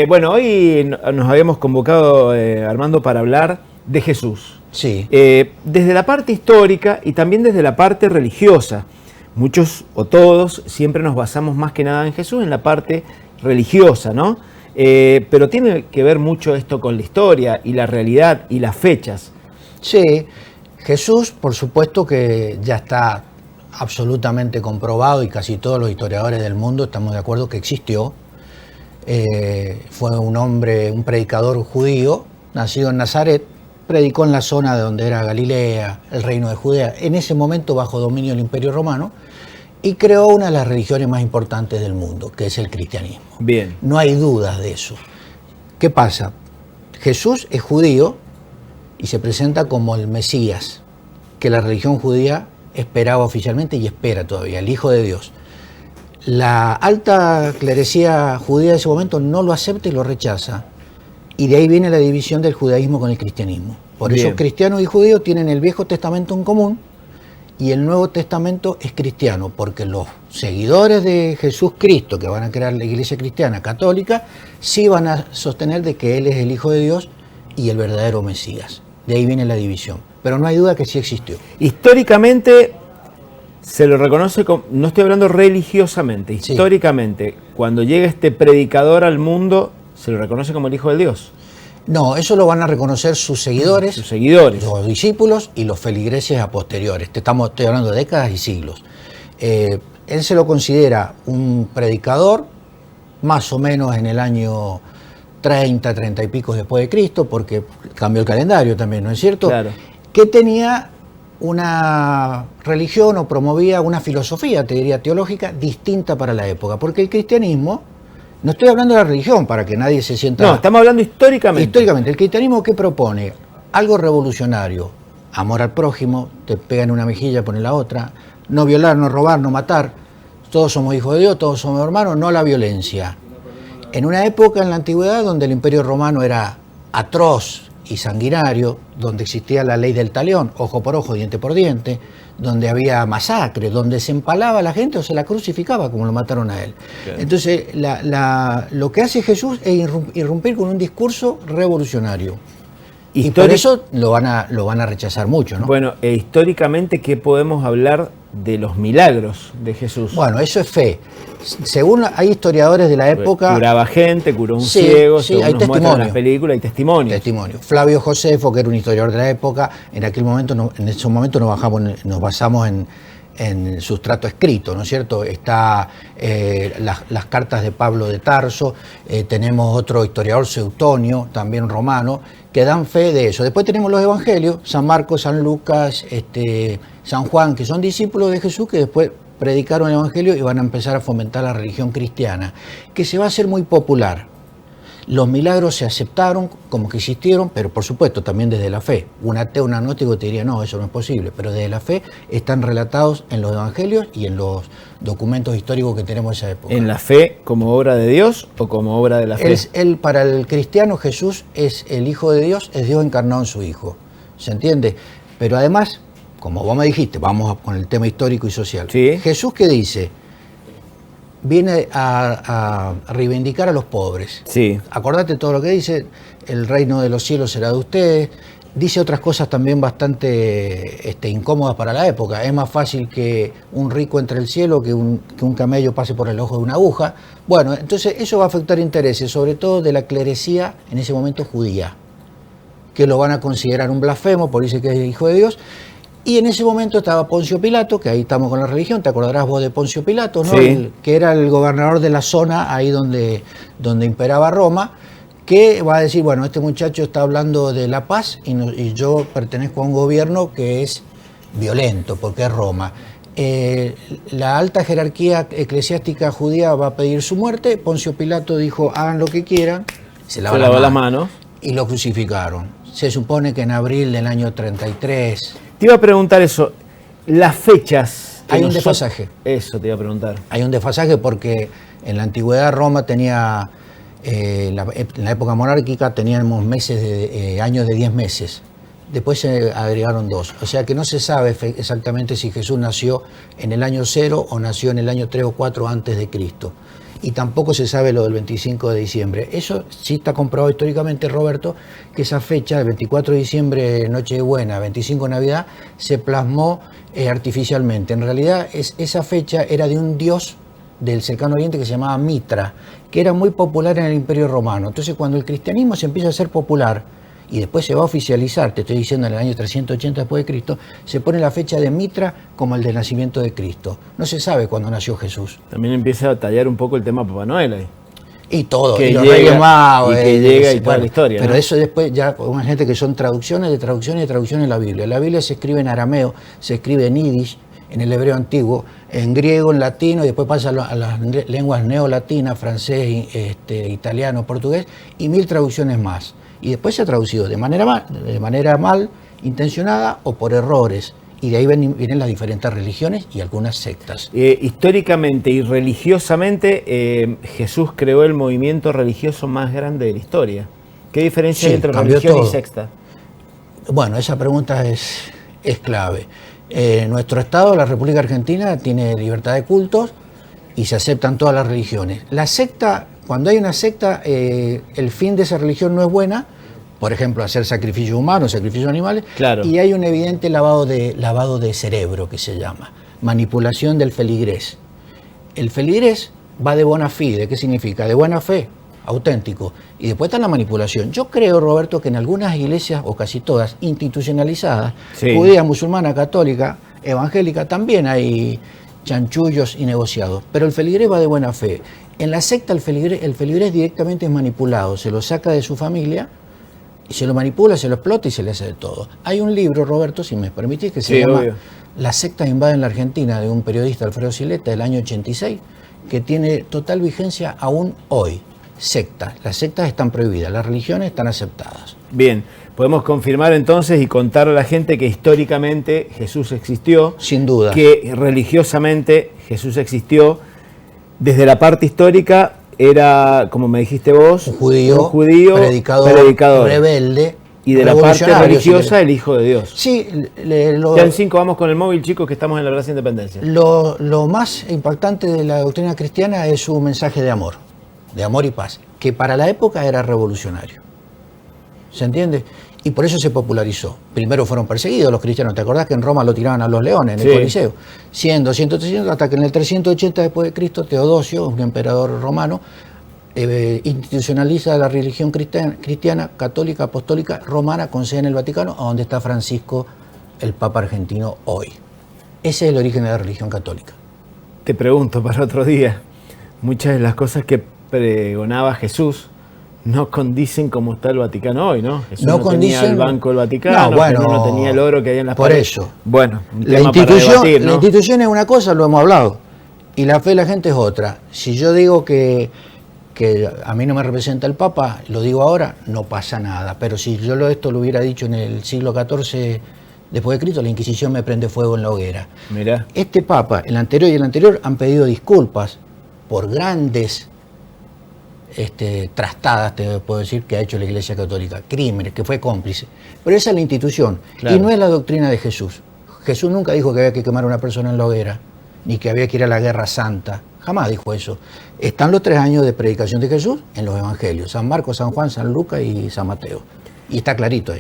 Bueno, hoy nos habíamos convocado, Armando, para hablar de Jesús. Sí. Desde la parte histórica y también desde la parte religiosa. Muchos o todos siempre nos basamos más que nada en Jesús, en la parte religiosa, ¿no? Pero tiene que ver mucho esto con la historia y la realidad y las fechas. Sí, Jesús, por supuesto que ya está absolutamente comprobado y casi todos los historiadores del mundo estamos de acuerdo que existió. Fue un hombre, un predicador judío, nacido en Nazaret, predicó en la zona de donde era Galilea, el reino de Judea, en ese momento bajo dominio del Imperio Romano, y creó una de las religiones más importantes del mundo, que es el cristianismo. Bien. No hay dudas de eso. ¿Qué pasa? Jesús es judío y se presenta como el Mesías, que la religión judía esperaba oficialmente y espera todavía, el Hijo de Dios. La alta clerecía judía de ese momento no lo acepta y lo rechaza. Y de ahí viene la división del judaísmo con el cristianismo. Por eso cristianos y judíos tienen el Viejo Testamento en común y el Nuevo Testamento es cristiano, porque los seguidores de Jesús Cristo, que van a crear la Iglesia Cristiana Católica, sí van a sostener de que Él es el Hijo de Dios y el verdadero Mesías. De ahí viene la división. Pero no hay duda que sí existió. Históricamente se lo reconoce, no estoy hablando religiosamente, históricamente, cuando llega este predicador al mundo, se lo reconoce como el Hijo de Dios. No, eso lo van a reconocer sus seguidores, los discípulos y los feligreses a posteriores. Estoy hablando de décadas y siglos. Él se lo considera un predicador, más o menos en el año 30 y pico después de Cristo, porque cambió el calendario también, ¿no es cierto? Claro. Que tenía una religión o promovía una filosofía, te diría, teológica distinta para la época, porque el cristianismo, no estoy hablando de la religión para que nadie se sienta... No, estamos hablando históricamente. Históricamente, el cristianismo, ¿qué propone? Algo revolucionario, amor al prójimo, te pegan una mejilla, ponen la otra, no violar, no robar, no matar, todos somos hijos de Dios, todos somos hermanos, no la violencia. En una época en la antigüedad donde el Imperio Romano era atroz y sanguinario, donde existía la ley del talión, ojo por ojo, diente por diente, donde había masacres, donde se empalaba a la gente o se la crucificaba como lo mataron a él. Claro. Entonces, lo que hace Jesús es irrumpir con un discurso revolucionario. Y por eso lo van a rechazar mucho, ¿no? Bueno, históricamente, ¿qué podemos hablar de los milagros de Jesús? Bueno, eso es fe. Según hay historiadores de la época... Curaba gente, curó un ciego, sí, hay testimonio. En la película hay testimonios. Testimonio. Flavio Josefo, que era un historiador de la época, en aquel momento, en esos momentos nos basamos en sustrato escrito, ¿no es cierto? Está las cartas de Pablo de Tarso, tenemos otro historiador, Seutonio, también romano, que dan fe de eso. Después tenemos los evangelios, San Marcos, San Lucas, San Juan, que son discípulos de Jesús, que después predicaron el evangelio y van a empezar a fomentar la religión cristiana, que se va a hacer muy popular. Los milagros se aceptaron como que existieron, pero por supuesto también desde la fe. Un ateo, un agnóstico te diría, no, eso no es posible, pero desde la fe están relatados en los evangelios y en los documentos históricos que tenemos de esa época. ¿En la fe como obra de Dios o como obra de la fe? Para el cristiano Jesús es el Hijo de Dios, es Dios encarnado en su Hijo, ¿se entiende? Pero además, como vos me dijiste, vamos con el tema histórico y social. ¿Sí? Jesús, ¿qué dice? Viene a reivindicar a los pobres. Sí. Acordate todo lo que dice, el reino de los cielos será de ustedes. Dice otras cosas también bastante incómodas para la época. Es más fácil que un rico entre el cielo que un camello pase por el ojo de una aguja. Bueno, entonces eso va a afectar intereses, sobre todo de la clerecía en ese momento judía, que lo van a considerar un blasfemo, por eso que es hijo de Dios. Y en ese momento estaba Poncio Pilato, que ahí estamos con la religión, te acordarás vos de Poncio Pilato, ¿no? Sí. Que era el gobernador de la zona, ahí donde imperaba Roma, que va a decir, bueno, este muchacho está hablando de la paz y yo pertenezco a un gobierno que es violento, porque es Roma. La alta jerarquía eclesiástica judía va a pedir su muerte, Poncio Pilato dijo, hagan lo que quieran, se lavó las manos y lo crucificaron. Se supone que en abril del año 33... Te iba a preguntar eso, las fechas... Hay un desfasaje. Eso te iba a preguntar. Hay un desfasaje porque en la antigüedad Roma tenía, en la época monárquica teníamos años de 10 meses. Después se agregaron 2. O sea que no se sabe exactamente si Jesús nació en el año 0 o nació en el año 3 o 4 antes de Cristo. y tampoco se sabe lo del 25 de diciembre. Eso sí está comprobado históricamente, Roberto, que esa fecha, el 24 de diciembre, Nochebuena, 25 Navidad, se plasmó artificialmente. En realidad esa fecha era de un dios del cercano oriente que se llamaba Mitra, que era muy popular en el Imperio Romano. Entonces, cuando el cristianismo se empieza a hacer popular y después se va a oficializar, te estoy diciendo en el año 380 después de Cristo, se pone la fecha de Mitra como el del nacimiento de Cristo. No se sabe cuándo nació Jesús. También empieza a tallar un poco el tema Papá Noel ahí. Y todo, que y los llega, Reyes Magos. y que llega y toda la historia, pero ¿no? eso después ya, una gente que son traducciones de traducciones de traducciones de la Biblia. La Biblia se escribe en arameo, se escribe en yiddish, en el hebreo antiguo, en griego, en latino, y después pasa a las lenguas neolatinas, francés, italiano, portugués, y 1000 traducciones más. Y después se ha traducido de manera mal intencionada o por errores. Y de ahí vienen las diferentes religiones y algunas sectas. Históricamente y religiosamente, Jesús creó el movimiento religioso más grande de la historia. ¿Qué diferencia hay entre religión todo. y secta? Bueno, esa pregunta es clave. Nuestro Estado, la República Argentina, tiene libertad de cultos y se aceptan todas las religiones. La secta, cuando hay una secta, el fin de esa religión no es buena. Por ejemplo, hacer sacrificios humanos, sacrificios animales, claro. Y hay un evidente lavado de cerebro que se llama, manipulación del feligrés. El feligrés va de bona fide, ¿qué significa? De buena fe, auténtico. Y después está la manipulación. Yo creo, Roberto, que en algunas iglesias, o casi todas, institucionalizadas, sí, judía, musulmana, católica, evangélica, también hay chanchullos y negociados. Pero el feligrés va de buena fe. En la secta el feligrés directamente es manipulado, se lo saca de su familia, y se lo manipula, se lo explota y se le hace de todo. Hay un libro, Roberto, si me permitís, que se llama obvio. Las sectas invaden la Argentina, de un periodista, Alfredo Sileta, del año 86, que tiene total vigencia aún hoy. Sectas. Las sectas están prohibidas, las religiones están aceptadas. Bien, podemos confirmar entonces y contar a la gente que históricamente Jesús existió. Sin duda. Que religiosamente Jesús existió. Desde la parte histórica era, como me dijiste vos, un judío predicador, rebelde. Y de la parte religiosa, el Hijo de Dios. Sí, Quedan 5, vamos con el móvil, chicos, que estamos en la Plaza Independencia. Lo más impactante de la doctrina cristiana es su mensaje de amor y paz, que para la época era revolucionario. ¿Se entiende? Y por eso se popularizó. Primero fueron perseguidos los cristianos. ¿Te acordás que en Roma lo tiraban a los leones, en el Coliseo? 100, 200, 300, hasta que en el 380 después de Cristo, Teodosio, un emperador romano, institucionaliza la religión cristiana, católica, apostólica, romana, con sede en el Vaticano, a donde está Francisco, el Papa argentino, hoy. Ese es el origen de la religión católica. Te pregunto para otro día, muchas de las cosas que pregonaba Jesús no condicen como está el Vaticano hoy, ¿no? Jesús no tenía el Banco del Vaticano, no tenía el oro que hay en las paredes. Por eso. Bueno, la institución es una cosa, lo hemos hablado, y la fe de la gente es otra. Si yo digo que a mí no me representa el Papa, lo digo ahora, no pasa nada. Pero si yo esto lo hubiera dicho en el siglo XIV después de Cristo, la Inquisición me prende fuego en la hoguera. Mirá. Este Papa, el anterior y el anterior, han pedido disculpas por grandes trastadas, te puedo decir, que ha hecho la Iglesia Católica, crímenes, que fue cómplice. Pero esa es la institución, claro, y no es la doctrina de Jesús. Jesús nunca dijo que había que quemar a una persona en la hoguera, ni que había que ir a la guerra santa. Jamás dijo eso. Están los 3 años de predicación de Jesús en los evangelios: San Marcos, San Juan, San Lucas y San Mateo. Y está clarito ahí.